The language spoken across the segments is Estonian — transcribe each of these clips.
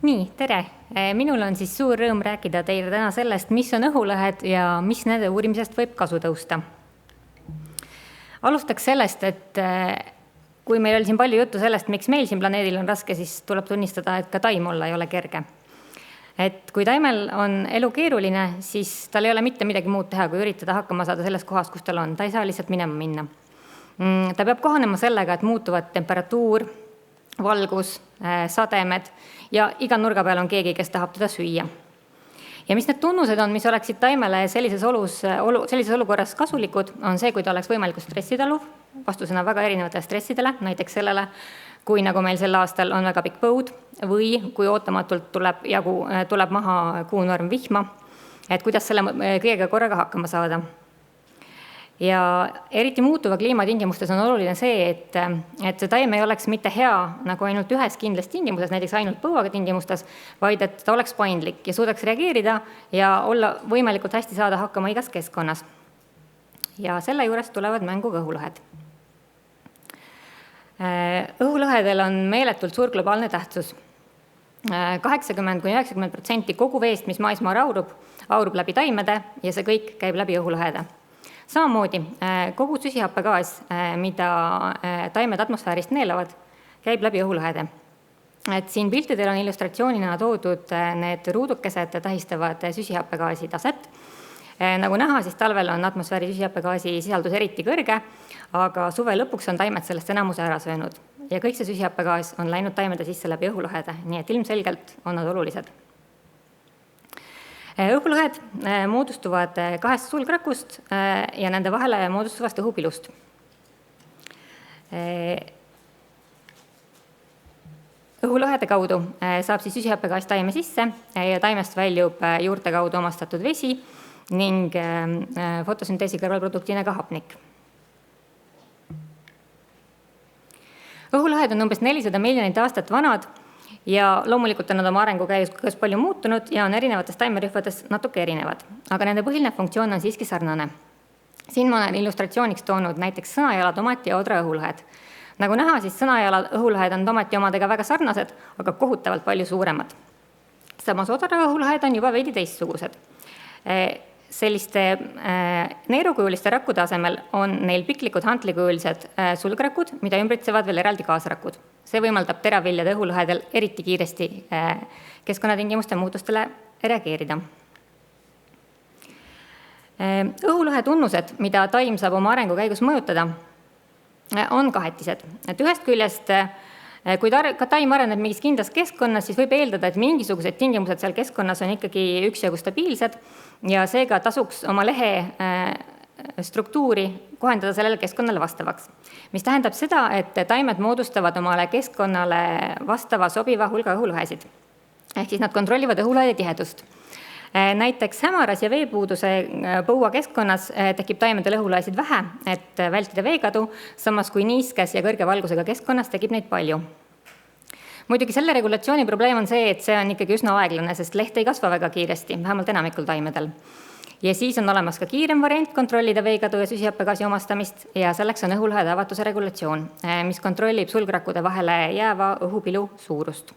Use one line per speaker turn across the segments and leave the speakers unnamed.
Nii, tere! Minul on siis suur rõõm rääkida teile täna sellest, mis on õhulõhed ja mis nende uurimisest võib kasu tõusta. Alustaks sellest, et kui meil oli siin palju juttu sellest, miks meil siin planeedil on raske, siis tuleb tunnistada, et ka taim olla ei ole kerge. Et kui taimel on elu keeruline, siis tal ei ole mitte midagi muud teha, kui üritada hakkama saada selles kohas, kus tal on. Ta ei saa lihtsalt minema minna. Ta peab kohanema sellega, et muutuvad temperatuur, valgus, sademed ja iga nurga peal on keegi, kes tahab teda süüa. Ja mis need tunnused on, mis oleksid taimele sellises olukorras kasulikud, on see, kui ta oleks võimalikult stressitaluv, vastusena väga erinevatele stressidele, näiteks sellele, kui nagu meil sel aastal on väga pikk põud või kui ootamatult tuleb maha kuunorm vihma, et kuidas selle kõigega korraga hakkama saada. Ja eriti muutuva kliimatingimustes on oluline see, et see taim ei oleks mitte hea nagu ainult ühes kindlas tingimuses, näiteks ainult põuaga tingimustes, vaid et ta oleks paindlik ja suudaks reageerida ja olla võimalikult hästi saada hakkama igas keskkonnas. Ja selle juures tulevad mängu ka õhulõhed. Õhulõhedel on meeletult suur globaalne tähtsus. 80–90% kogu veest, mis maismaal aurub läbi taimede ja see kõik käib läbi õhulõhede. Samamoodi kogu süsihappegaas, mida taimed atmosfäärist neelavad, käib läbi õhulõhede. Et siin piltidel on illustratsioonina toodud need ruudukesed tähistavad süsihappegaasi taset. Nagu näha, siis talvel on atmosfääri süsihappegaasi sisaldus eriti kõrge, aga suve lõpuks on taimed sellest enamuse ära söönud. Ja kõik see süsihappegaas on läinud taimede sisse läbi õhulõhede, nii et ilmselgelt on nad olulised. Õhulõhed moodustuvad kahest sulgrakust ja nende vahele moodustuvast õhupilust. Õhulõhede kaudu saab siis süsihappegaas taime sisse ja taimest väljub juurte kaudu omastatud vesi ning fotosünteesi kõrvalproduktina ka hapnik. Õhulõhed on umbes 400 miljonit aastat vanad ja loomulikult on nad oma arengu käigus palju muutunud ja on erinevates taimerühmades natuke erinevad, aga nende põhiline funktsioon on siiski sarnane. Siin ma olen illustratsiooniks toonud näiteks sõnajala, tomati ja odra õhulõhed. Nagu näha, siis sõnajala õhulõhed on tomati omadega väga sarnased, aga kohutavalt palju suuremad. Samas odra õhulõhed on juba veidi teistsugused. Selliste neerukujuliste rakkude asemel on neil piklikud hantlikujulised sulgrakud, mida ümbritsevad veel eraldi kaasrakud. See võimaldab teraviljade õhulõhedel eriti kiiresti keskkonnatingimuste muutustele reageerida. Õhulõhe tunnused, mida taim saab oma arengu käigus mõjutada, on kahetised. Et ühest küljest, kui taim areneb mingis kindlas keskkonnas, siis võib eeldada, et mingisugused tingimused seal keskkonnas on ikkagi üksjagu stabiilsed ja seega tasuks oma lehe struktuuri kohendada sellele keskkonnale vastavaks. Mis tähendab seda, et taimed moodustavad omale keskkonnale vastava sobiva hulga õhulõhesid. Ehk siis nad kontrollivad õhulõhede tihedust. Näiteks hämaras ja veepuuduse põua keskkonnas tekib taimedel õhulõhesid vähe, et vältida veekadu, samas kui niiskes ja kõrge valgusega keskkonnas tekib neid palju. Muidugi selle regulatsiooni probleem on see, et see on ikkagi üsna aeglane, sest leht ei kasva väga kiiresti, vähemalt enamikul taimedel. Ja siis on olemas ka kiirem variant kontrollida veekadu ja süsihappegaasi omastamist ja selleks on õhulõhede avatuse regulatsioon, mis kontrollib sulgrakkude vahele jääva õhupilu suurust.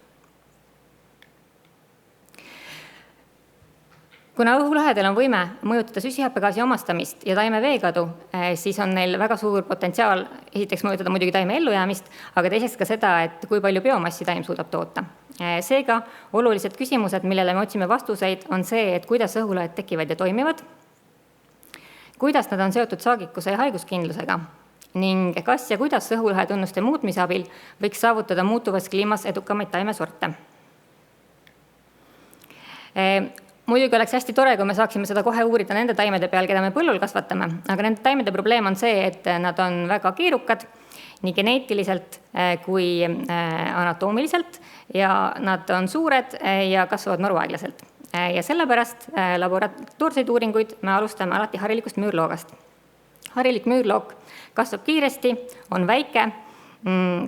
Kuna õhulõhedel on võime mõjutada süsihappegaasi omastamist ja taime veekadu, siis on neil väga suur potentsiaal esiteks mõjutada muidugi taime ellujäämist, aga teiseks ka seda, et kui palju biomassi taim suudab toota. Seega olulised küsimused, millele me otsime vastuseid, on see, et kuidas õhulõhed tekivad ja toimivad, kuidas nad on seotud saagikuse ja haiguskindlusega ning kas ja kuidas õhulõhe tunnuste muutmise abil võiks saavutada muutuvas kliimas edukamaid taimesorte. Muidugi oleks hästi tore, kui me saaksime seda kohe uurida nende taimede peal, keda me põllul kasvatame, aga nende taimede probleem on see, et nad on väga keerukad, nii geneetiliselt kui anatoomiliselt ja nad on suured ja kasvavad maruaeglaselt. Ja sellepärast laboratoorseid uuringuid me alustame alati harilikust müürloogast. Harilik müürloog kasvab kiiresti, on väike,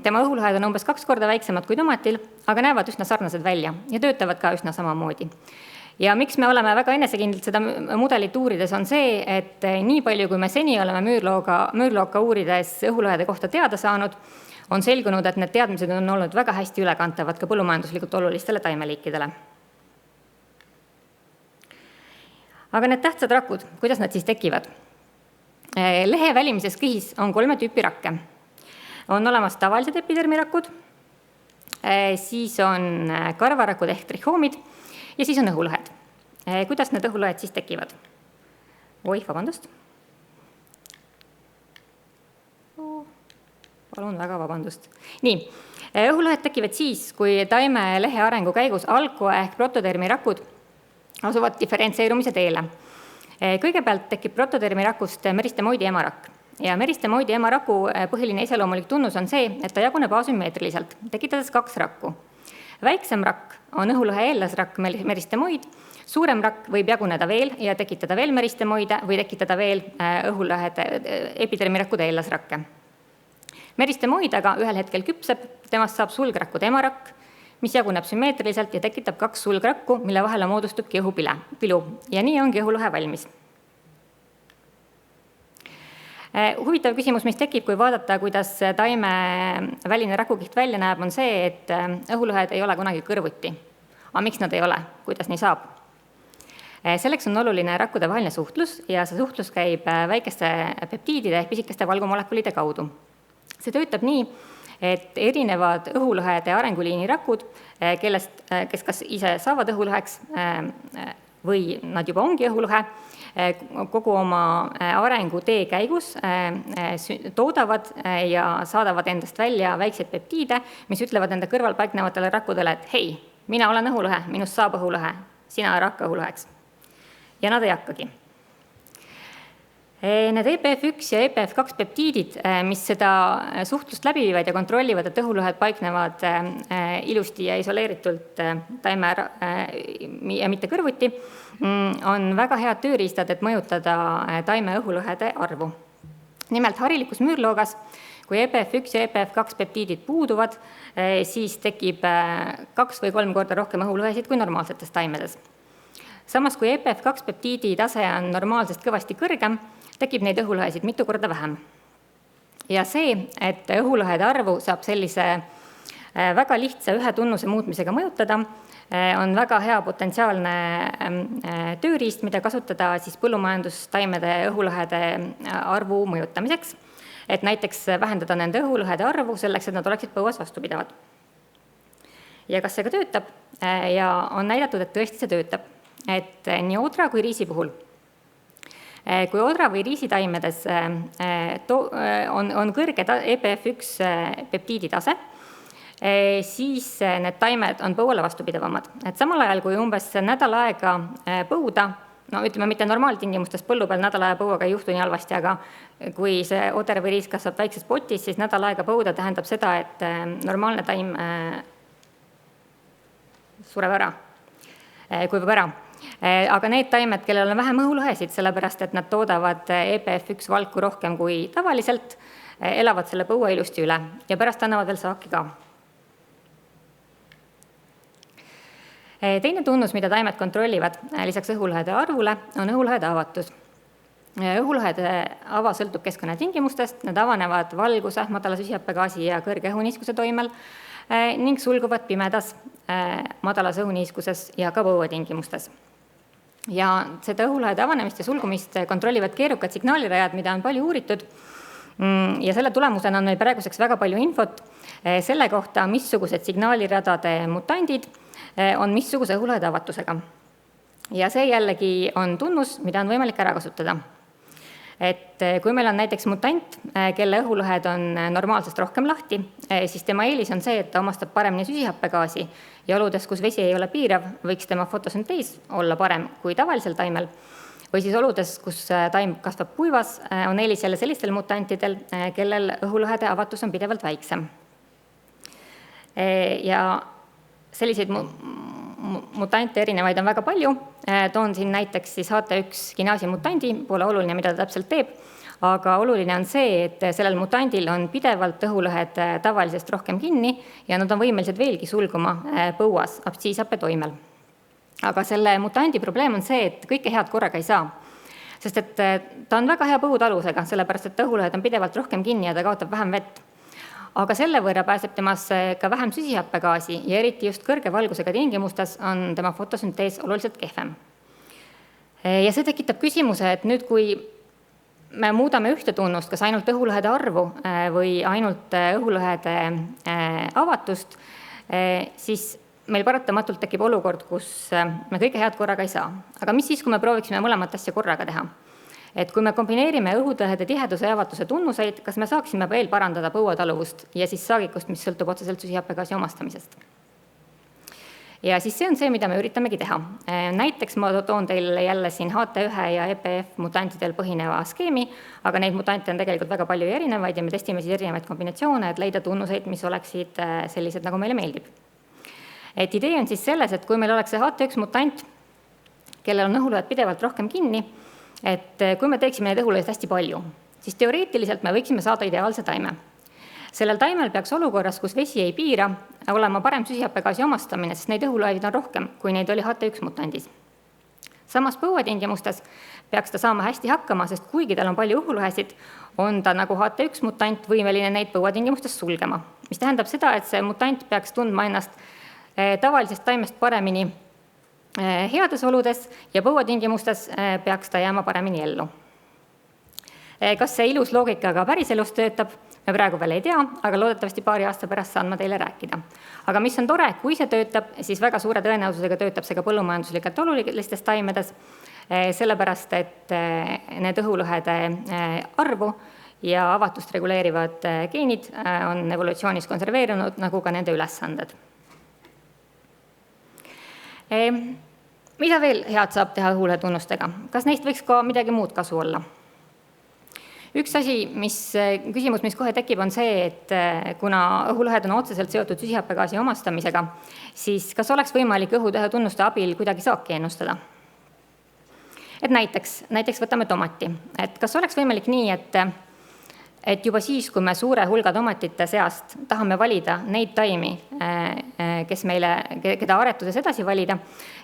tema õhulõhed on umbes 2 korda väiksemad kui tomatil, aga näevad üsna sarnased välja ja töötavad ka üsna samamoodi. Ja miks me oleme väga enesekindlalt seda mudelit uurides on see, et nii palju, kui me seni oleme müürlooga uurides õhulõhede kohta teada saanud, on selgunud, et need teadmised on olnud väga hästi ülekantavad ka põllumajanduslikult olulistele taimeliikidele. Aga need tähtsad rakud, kuidas nad siis tekivad? Lehe välimises kõhis on 3 tüüpi rakke. On olemas tavalised epidermirakud, siis on karvarakud ehk trihoomid ja siis on õhulõhed. Kuidas need õhulõhed siis tekivad? Vabandust. Palun väga vabandust. Nii, õhulõhed tekivad siis, kui taime lehe arengu käigus algkoe ehk protodermi rakud asuvad diferentseerumise teele. Kõigepealt tekib protodermi rakust meristemoidi emarakk. Ja meristemoidi emaraku põhiline iseloomulik tunnus on see, et ta jaguneb asümmeetriliselt, tekitades 2 rakku. Väiksem rakk on õhulõhe eellasrakk meristemoid, suurem rakk võib jaguneda veel ja tekitada veel meristemoide või tekitada veel õhulõhede epidermirakkude eellasrakke. Meristemoid aga ühel hetkel küpseb, temast saab sulgrakkude emarakk, mis jaguneb sümmeetriliselt ja tekitab 2 sulgrakku, mille vahele moodustubki õhupilu ja nii ongi õhulõhe valmis. Huvitav küsimus, mis tekib, kui vaadata, kuidas taime väline rakukiht välja näeb, on see, et õhulõhed ei ole kunagi kõrvuti. Aga miks nad ei ole? Kuidas nii saab? Selleks on oluline rakkude vaheline suhtlus ja see suhtlus käib väikeste peptiidide ehk pisikeste valgumolekulide kaudu. See töötab nii, et erinevad õhulõhede arenguliini rakud, kes kas ise saavad õhulõheks või nad juba ongi õhulõhe, kogu oma arengutee käigus toodavad ja saadavad endast välja väikseid peptiide, mis ütlevad enda kõrval paiknevatele rakkudele, et hei, mina olen õhulõhe, minust saab õhulõhe, sina ära hakka õhulõheks. Ja nad ei hakkagi. Need EPF1 ja EPF2 peptiidid, mis seda suhtlust läbi viivad ja kontrollivad, et õhulõhed paiknevad ilusti ja isoleeritult taime ja mitte kõrvuti, on väga head tööriistad, et mõjutada taime õhulõhede arvu. Nimelt harilikus müürloogas, kui EPF1 ja EPF2 peptiidid puuduvad, siis tekib 2 või 3 korda rohkem õhulõhesid kui normaalsetes taimedes. Samas, kui EPF2 peptiidi tase on normaalsest kõvasti kõrgem, tekib neid õhulõhesid mitu korda vähem. Ja see, et õhulõhede arvu saab sellise väga lihtsa ühe tunnuse muutmisega mõjutada, on väga hea potentsiaalne tööriist, mida kasutada siis põllumajandustaimede õhulõhede arvu mõjutamiseks, et näiteks vähendada nende õhulõhede arvu selleks, et nad oleksid põuas vastupidavad. Ja kas see ka töötab? Ja on näidatud, et tõesti see töötab. Et nii odra kui riisi puhul. Kui odra või riisitaimedes on kõrge EPF1 peptiidi tase, siis need taimed on põuale vastupidavamad. Et samal ajal, kui umbes nädal aega põuda, no ütleme mitte normaaltingimustes põllu peal nädal aja põuaga ei juhtu nii halvasti, aga kui see oder või riis kasvab väikses potis, siis nädal aega põuda tähendab seda, et normaalne taim sureb ära, kuivab ära. Aga need taimed, kellel on vähem õhulõhesid, sellepärast et nad toodavad EPF1 valku rohkem kui tavaliselt, elavad selle põua ilusti üle ja pärast annavad veel saaki ka. Teine tunnus, mida taimed kontrollivad lisaks õhulõhede arvule, on õhulõhede avatus. Õhulõhede ava sõltub keskkonnatingimustest, nad avanevad valguse, madala süsihappegaasi ja kõrge õhuniiskuse toimel ning sulguvad pimedas, madalas õhuniiskuses ja ka põuatingimustes. Ja seda õhulõhede avanemist ja sulgumist kontrollivad keerukad signaalirajad, mida on palju uuritud ja selle tulemusena on meil praeguseks väga palju infot selle kohta, missugused signaaliradade mutandid on missuguse õhulõhede avatusega. Ja see jällegi on tunnus, mida on võimalik ära kasutada. Et kui meil on näiteks mutant, kelle õhulõhed on normaalsest rohkem lahti, siis tema eelis on see, et ta omastab paremini süsihappegaasi ja oludes, kus vesi ei ole piirav, võiks tema fotosüntees olla parem kui tavalisel taimel. Või siis oludes, kus taim kasvab kuivas, on eelis jälle sellistel mutantidel, kellel õhulõhede avatus on pidevalt väiksem. Ja selliseid mutante erinevaid on väga palju. Toon siin näiteks siis HT1 kinaasi mutandi, pole oluline, mida ta täpselt teeb, aga oluline on see, et sellel mutandil on pidevalt õhulõhed tavalisest rohkem kinni ja nad on võimelised veelgi sulguma põuas abstsiishappe toimel. Aga selle mutandi probleem on see, et kõike head korraga ei saa, sest et ta on väga hea põutalusega, sellepärast et õhulõhed on pidevalt rohkem kinni ja ta kaotab vähem vett. aga selle võrra pääseb temasse ka vähem süsihappegaasi ja eriti just kõrge valgusega tingimustes on tema fotosüntees oluliselt kehvem. Ja see tekitab küsimuse, et nüüd, kui me muudame ühte tunnust, kas ainult õhulõhede arvu või ainult õhulõhede avatust, siis meil paratamatult tekib olukord, kus me kõike head korraga ei saa. Aga mis siis, kui me prooviksime mõlemat asja korraga teha? Et kui me kombineerime õhulõhede tiheduse ja avatuse tunnuseid, kas me saaksime veel parandada põuataluvust ja siis saagikust, mis sõltub otseselt süsihappegaasi omastamisest? Ja siis see on see, mida me üritamegi teha. Näiteks ma toon teile jälle siin HT1 ja EPF mutantidel põhineva skeemi, aga neid mutante on tegelikult väga palju erinevaid ja me testime siis erinevaid kombinatsioone, et leida tunnuseid, mis oleksid sellised, nagu meile meeldib. Et idee on siis selles, et kui meil oleks see HT1 mutant, kellel on õhulõhed pidevalt rohkem kinni, et kui me teeksime neid õhulõhed hästi palju, siis teoreetiliselt me võiksime saada ideaalse taime. Sellel taimel peaks olukorras, kus vesi ei piira, olema parem süsihappegaasi omastamine, sest neid õhulõhesid on rohkem, kui neid oli HT1 mutandis. Samas põuatingimustes peaks ta saama hästi hakkama, sest kuigi tal on palju õhulõhesid, on ta nagu HT1 mutant võimeline neid põuatingimustes sulgema. Mis tähendab seda, et see mutant peaks tundma ennast tavalisest taimest paremini heades oludes ja põuatingimustes peaks ta jääma paremini ellu. Kas see ilus loogika ka päriselus töötab? Me praegu veel ei tea, aga loodetavasti paari aasta pärast saan ma teile rääkida. Aga mis on tore, kui see töötab, siis väga suure tõenäosusega töötab see ka põllumajanduslikelt olulistes taimedes, sellepärast, et need õhulõhede arvu ja avatust reguleerivad geenid on evolutsioonis konserveerunud, nagu ka nende ülesanded. Mida veel head saab teha õhulõhe tunnustega? Kas neist võiks ka midagi muud kasu olla? Üks küsimus, mis kohe tekib, on see, et kuna õhulõhed on otseselt seotud süsihappegaasi omastamisega, siis kas oleks võimalik õhulõhe tunnuste abil kuidagi saaki ennustada? Et näiteks võtame tomati. Et kas oleks võimalik nii, et juba siis, kui me suure hulga tomatite seast tahame valida neid taimi, keda aretuses edasi valida,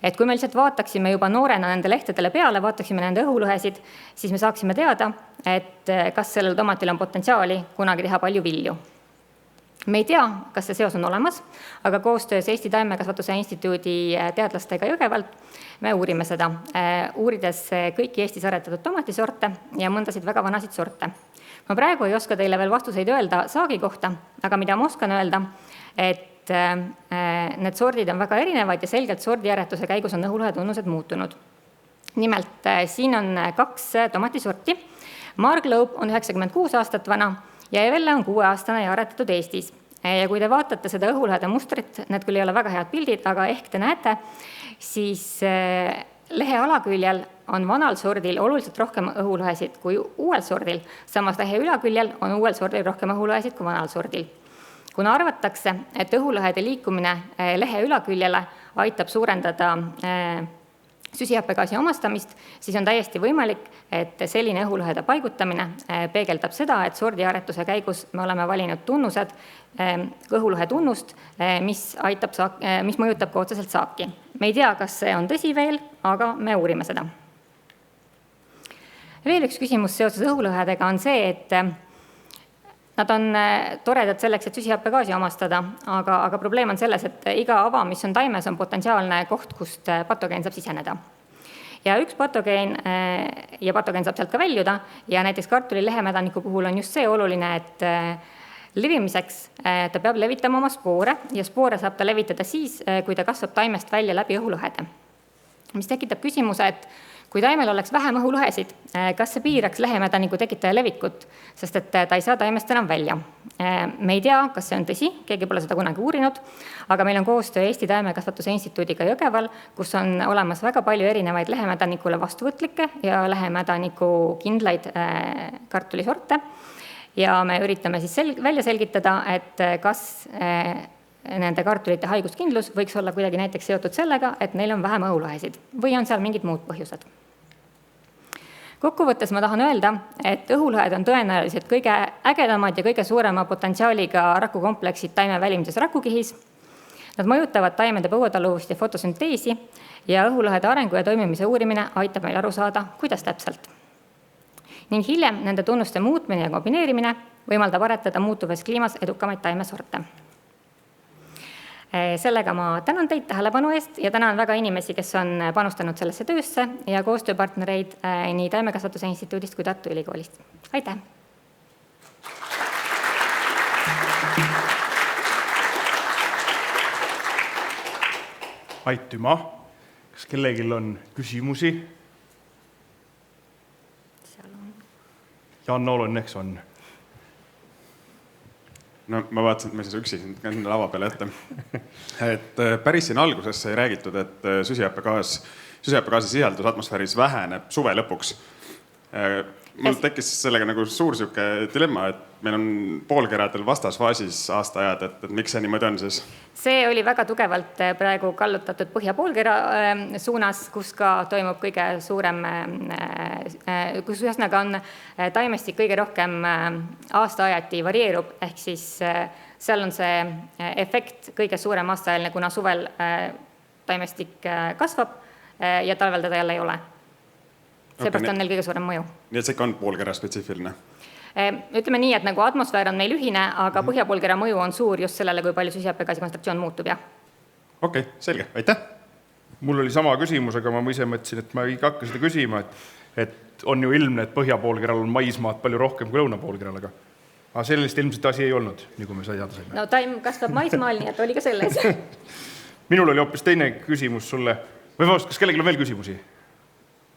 et kui me lihtsalt vaataksime juba noorena nende lehtedele peale, vaataksime nende õhulõhesid, siis me saaksime teada, et kas sellel tomatil on potentsiaali kunagi teha palju vilju. Me ei tea, kas see seos on olemas, aga koostöös Eesti Taimekasvatuse Instituudi teadlastega Jõgevalt me uurime seda, uurides kõiki Eestis aretatud tomatisorte ja mõndasid väga vanasid sorte. Ma praegu ei oska teile veel vastuseid öelda saagi kohta, aga mida ma oskan öelda, et need sordid on väga erinevad ja selgelt sordiaretuse käigus on õhulõhe tunnused muutunud. Nimelt, siin on 2 tomatisorti. Marglobe on 96 aastat vana ja Evelle on 6-aastane ja aretatud Eestis. Ja kui te vaatate seda õhulõhede mustrit, need küll ei ole väga head pildid, aga ehk te näete, siis lehe alaküljel on vanal sordil oluliselt rohkem õhulõhesid kui uuel sordil, samas lehe ülaküljel on uuel sordil rohkem õhulõhesid kui vanal sordil. Kuna arvatakse, et õhulõhede liikumine lehe ülaküljele aitab suurendada süsihappegaasi omastamist, siis on täiesti võimalik, et selline õhulõhede paigutamine peegeldab seda, et sordiaretuse käigus me oleme valinud tunnused, õhulõhe tunnust, mis mõjutab ka otseselt saaki. Me ei tea, kas see on tõsi veel, aga me uurime seda. Veel üks küsimus seoses õhulõhedega on see, et nad on toredad selleks, et süsihappegaasi omastada, aga probleem on selles, et iga ava, mis on taimes, on potentsiaalne koht, kust patogeen saab siseneda. Ja üks patogeen saab sealt ka väljuda ja näiteks kartuli lehemädaniku puhul on just see oluline, et levimiseks ta peab levitama oma spoore ja spoore saab ta levitada siis, kui ta kasvab taimest välja läbi õhulõhede. Mis tekitab küsimuse, et kui taimel oleks vähem õhulõhesid, kas see piiraks lehemädaniku tekitaja levikut, sest et ta ei saa taimest enam välja. Me ei tea, kas see on tõsi, keegi pole seda kunagi uurinud, aga meil on koostöö Eesti Taimekasvatuse Instituudiga Jõgeval, kus on olemas väga palju erinevaid lehemädanikule vastuvõtlikke ja lehemädaniku kindlaid kartulisorte. Ja me üritame siis välja selgitada, et kas nende kartulite haiguskindlus võiks olla kuidagi näiteks seotud sellega, et neil on vähem õhulõhesid või on seal mingid muud põhjused. Kokkuvõttes ma tahan öelda, et õhulõhed on tõenäoliselt kõige ägedamad ja kõige suurema potentsiaaliga rakukompleksid taime välimises rakukihis. Nad mõjutavad taimede põuataluvust ja fotosünteesi ja õhulõhede arengu ja toimimise uurimine aitab meil aru saada, kuidas täpselt. Ning hiljem nende tunnuste muutmine ja kombineerimine võimaldab aretada muutuvas kliimas edukamaid taimesorte. Sellega ma tänan teid tähelepanu eest ja tänan väga inimesi, kes on panustanud sellesse töösse ja koostööpartnereid nii Taimekasvatuse Instituudist kui Tartu Ülikoolist. Aitäh!
Aitüma! Kas kellelgi on küsimusi? Jan-Nool õnneks on.
No ma vaatasin, et ma siis üksi käin lava peale ette. Et päris siin alguses sai räägitud, et süsihappegaasi sisaldus atmosfääris väheneb suve lõpuks. Mul tekkis sellega nagu suur siuke dilemma, et meil on poolkeradel vastasfaasis aastaajad, et miks see niimoodi on siis?
See oli väga tugevalt praegu kallutatud põhjapoolkera suunas, kus ka toimub kõige suurem, kus ühesõnaga on taimestik kõige rohkem aastaajati varieerub, ehk siis seal on see efekt kõige suurem aastaajaline, kuna suvel taimestik kasvab ja talvel teda jälle ei ole. Seepärast on neil kõige suurem mõju.
Nii et see ikka on poolkera spetsiifiline?
Ütleme nii, et nagu atmosfäär on meil ühine, aga põhjapoolkera mõju on suur just sellele, kui palju süsihappegaasi kontsentratsioon muutub, jah.
Okei, selge, aitäh!
Mul oli sama küsimus, aga ma ise mõtlesin, et ma ei hakka seda küsima, et on ju ilmne, et põhjapoolkeral on maismaad palju rohkem kui lõunapoolkeral, aga sellist ilmselt asi ei olnud, nii kui me sai teada saime.
No taim kasvab maismaal, nii et oli ka selles.
Minul oli hoopis teine küsimus sulle. Või vabast, kas kellelgi on veel küsimusi?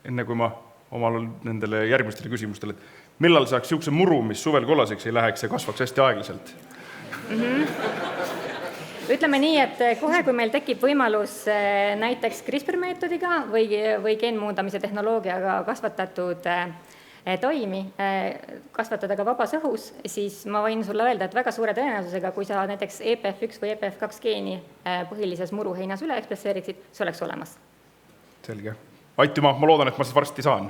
Enne kui ma omal nendele järgmistele küsimustele, et millal saaks siukse muru, mis suvel kollaseks ei läheks ja kasvaks hästi aeglaselt?
Ütleme nii, et kohe, kui meil tekib võimalus näiteks CRISPR-meetodiga või geenmuundamise tehnoloogiaga kasvatatud toimi kasvatada ka vabas õhus, siis ma võin sulle öelda, et väga suure tõenäosusega, kui sa näiteks EPF1 või EPF2 geeni põhilises muruheinas üle ekspresseeriksid, see oleks olemas.
Selge. Aitüma, ma loodan, et ma siis varsti saan.